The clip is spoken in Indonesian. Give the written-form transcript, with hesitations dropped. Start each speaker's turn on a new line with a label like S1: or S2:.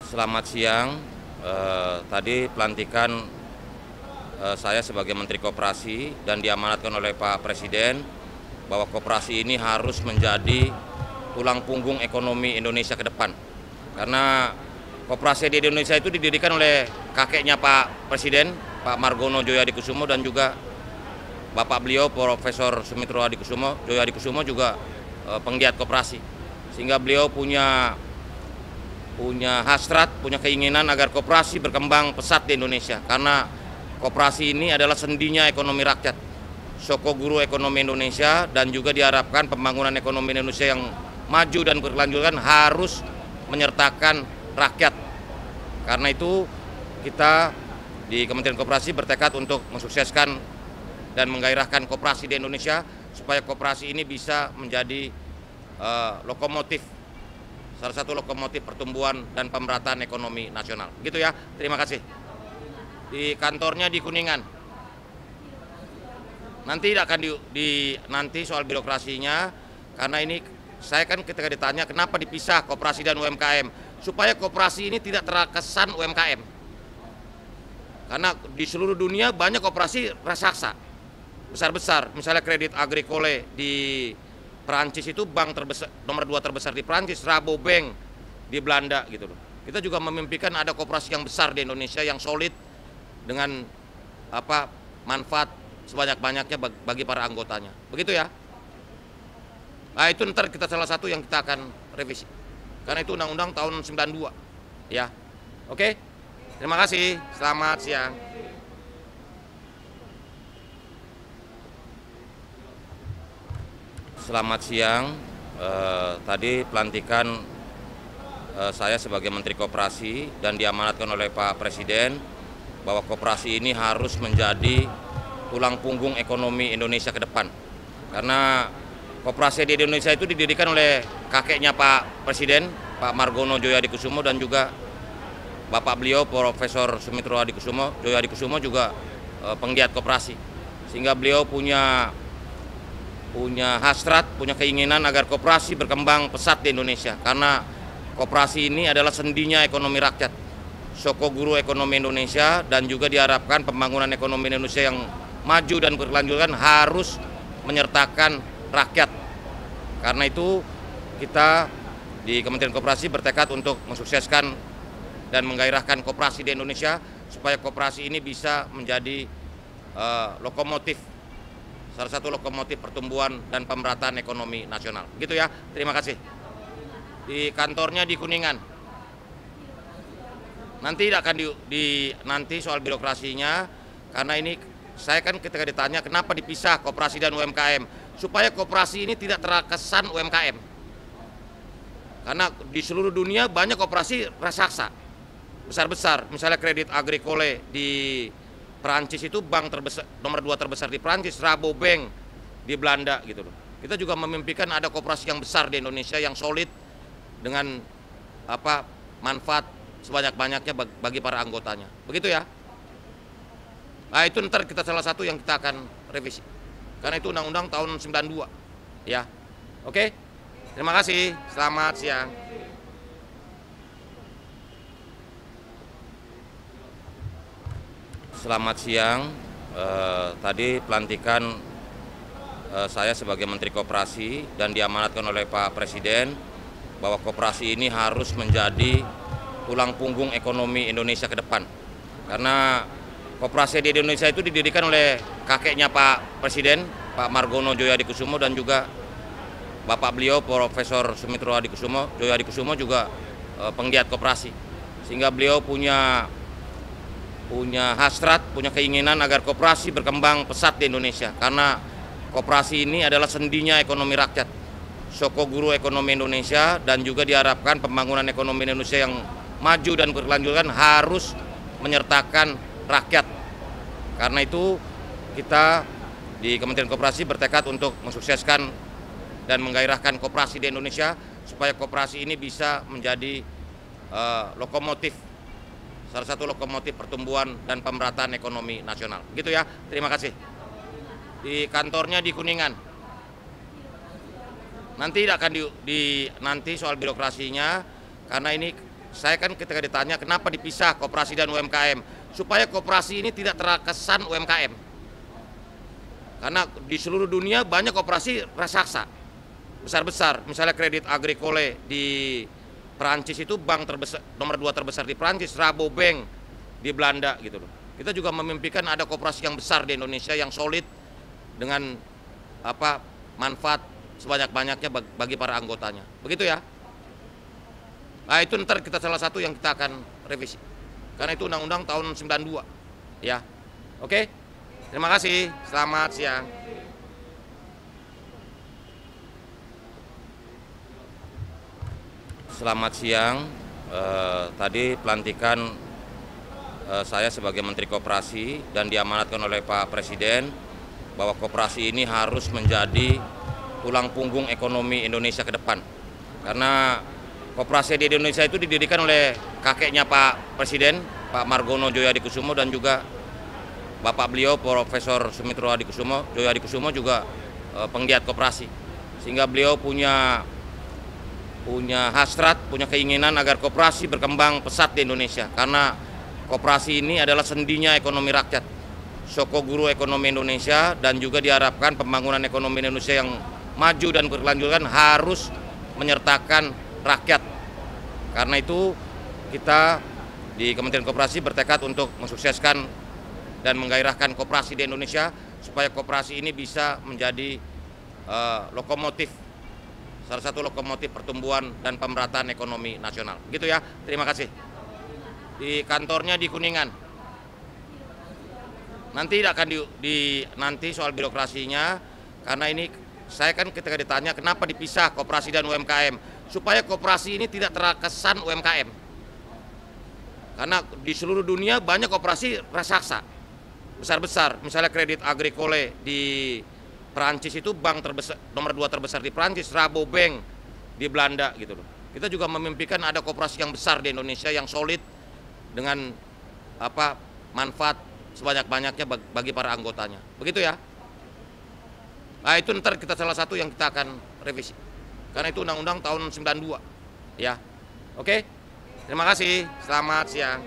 S1: Selamat siang. Tadi pelantikan saya sebagai Menteri Koperasi dan diamanatkan oleh Pak Presiden bahwa koperasi ini harus menjadi tulang punggung ekonomi Indonesia ke depan. Karena koperasi di Indonesia itu didirikan oleh kakeknya Pak Presiden, Pak Margono Djoyohadikusumo, dan juga bapak beliau Profesor Sumitro Djoyohadikusumo juga penggiat koperasi. Sehingga beliau punya hasrat, punya keinginan agar koperasi berkembang pesat di Indonesia, karena koperasi ini adalah sendinya ekonomi rakyat, sokoguru ekonomi Indonesia, dan juga diharapkan pembangunan ekonomi Indonesia yang maju dan berkelanjutan harus menyertakan rakyat. Karena itu kita di Kementerian Koperasi bertekad untuk mensukseskan dan menggairahkan koperasi di Indonesia supaya koperasi ini bisa menjadi lokomotif, salah satu lokomotif pertumbuhan dan pemerataan ekonomi nasional. Begitu ya, terima kasih. Di kantornya di Kuningan. Nanti akan nanti soal birokrasinya, karena ini saya kan ketika ditanya kenapa dipisah koperasi dan UMKM, supaya koperasi ini tidak terkesan UMKM. Karena di seluruh dunia banyak koperasi raksasa, besar-besar. Misalnya Credit Agricole di Perancis itu bank terbesar, nomor 2 terbesar di Perancis, Rabobank di Belanda gitu loh. Kita juga memimpikan ada koperasi yang besar di Indonesia yang solid dengan manfaat sebanyak-banyaknya bagi para anggotanya. Begitu ya. Nah, itu ntar kita salah satu yang kita akan revisi. Karena itu undang-undang tahun 92. Ya. Oke. Terima kasih. Selamat siang. Selamat siang. Tadi pelantikan saya sebagai Menteri Koperasi dan diamanatkan oleh Pak Presiden bahwa koperasi ini harus menjadi tulang punggung ekonomi Indonesia ke depan. Karena koperasi di Indonesia itu didirikan oleh kakeknya Pak Presiden, Pak Margono Djoyohadikusumo, dan juga bapak beliau Profesor Sumitro Djoyohadikusumo juga penggiat koperasi. Sehingga beliau punya hasrat, punya keinginan agar koperasi berkembang pesat di Indonesia, karena koperasi ini adalah sendinya ekonomi rakyat, sokoguru ekonomi Indonesia, dan juga diharapkan pembangunan ekonomi Indonesia yang maju dan berkelanjutan harus menyertakan rakyat. Karena itu kita di Kementerian Koperasi bertekad untuk mensukseskan dan menggairahkan koperasi di Indonesia supaya koperasi ini bisa menjadi lokomotif, salah satu lokomotif pertumbuhan dan pemerataan ekonomi nasional. Begitu ya, terima kasih. Di kantornya di Kuningan. Nanti akan nanti soal birokrasinya, karena ini saya kan ketika ditanya kenapa dipisah koperasi dan UMKM, supaya koperasi ini tidak terkesan UMKM. Karena di seluruh dunia banyak koperasi raksasa, besar-besar. Misalnya Credit Agricole di Perancis itu bank terbesar, nomor 2 terbesar di Perancis, Rabobank di Belanda gitu loh. Kita juga memimpikan ada koperasi yang besar di Indonesia yang solid dengan manfaat sebanyak-banyaknya bagi para anggotanya. Begitu ya. Nah, itu ntar kita salah satu yang kita akan revisi. Karena itu undang-undang tahun 92. Ya. Oke. Terima kasih. Selamat siang. Selamat siang. Tadi pelantikan saya sebagai Menteri Koperasi dan diamanatkan oleh Pak Presiden bahwa koperasi ini harus menjadi tulang punggung ekonomi Indonesia ke depan. Karena koperasi di Indonesia itu didirikan oleh kakeknya Pak Presiden, Pak Margono Djoyohadikusumo, dan juga bapak beliau Profesor Sumitro Djoyohadikusumo juga penggiat koperasi. Sehingga beliau punya hasrat, punya keinginan agar koperasi berkembang pesat di Indonesia, karena koperasi ini adalah sendinya ekonomi rakyat, sokoguru ekonomi Indonesia, dan juga diharapkan pembangunan ekonomi Indonesia yang maju dan berkelanjutan harus menyertakan rakyat. Karena itu kita di Kementerian Koperasi bertekad untuk mensukseskan dan menggairahkan koperasi di Indonesia supaya koperasi ini bisa menjadi lokomotif, salah satu lokomotif pertumbuhan dan pemerataan ekonomi nasional. Begitu ya, terima kasih. Di kantornya di Kuningan. Nanti akan nanti soal birokrasinya, karena ini saya kan ketika ditanya kenapa dipisah koperasi dan UMKM, supaya koperasi ini tidak terkesan UMKM. Karena di seluruh dunia banyak koperasi raksasa, besar-besar. Misalnya Credit Agricole di Perancis itu bank terbesar, nomor 2 terbesar di Perancis, Rabobank di Belanda gitu loh. Kita juga memimpikan ada koperasi yang besar di Indonesia yang solid dengan manfaat sebanyak-banyaknya bagi para anggotanya. Begitu ya. Nah, itu ntar kita salah satu yang kita akan revisi. Karena itu undang-undang tahun 92. Ya. Oke. Terima kasih. Selamat siang. Selamat siang. Tadi pelantikan saya sebagai Menteri Koperasi dan diamanatkan oleh Pak Presiden bahwa koperasi ini harus menjadi tulang punggung ekonomi Indonesia ke depan. Karena koperasi di Indonesia itu didirikan oleh kakeknya Pak Presiden, Pak Margono Djoyadikusumo, dan juga bapak beliau Profesor Sumitro Djoyadikusumo juga penggiat koperasi. Sehingga beliau punya hasrat, punya keinginan agar koperasi berkembang pesat di Indonesia. Karena koperasi ini adalah sendinya ekonomi rakyat, sokoguru ekonomi Indonesia, dan juga diharapkan pembangunan ekonomi Indonesia yang maju dan berkelanjutan harus menyertakan rakyat. Karena itu kita di Kementerian Koperasi bertekad untuk mensukseskan dan menggairahkan koperasi di Indonesia supaya koperasi ini bisa menjadi lokomotif, salah satu lokomotif pertumbuhan dan pemerataan ekonomi nasional. Gitu ya. Terima kasih. Di kantornya di Kuningan. Nanti akan nanti soal birokrasinya, karena ini saya kan ketika ditanya kenapa dipisah koperasi dan UMKM, supaya koperasi ini tidak terkesan UMKM. Karena di seluruh dunia banyak koperasi raksasa, besar-besar. Misalnya Credit Agricole di Perancis itu bank terbesar, nomor 2 terbesar di Perancis, Rabobank di Belanda gitu loh. Kita juga memimpikan ada koperasi yang besar di Indonesia yang solid dengan manfaat sebanyak-banyaknya bagi para anggotanya. Begitu ya. Nah, itu ntar kita salah satu yang kita akan revisi. Karena itu undang-undang tahun 92. Ya. Oke. Terima kasih. Selamat siang.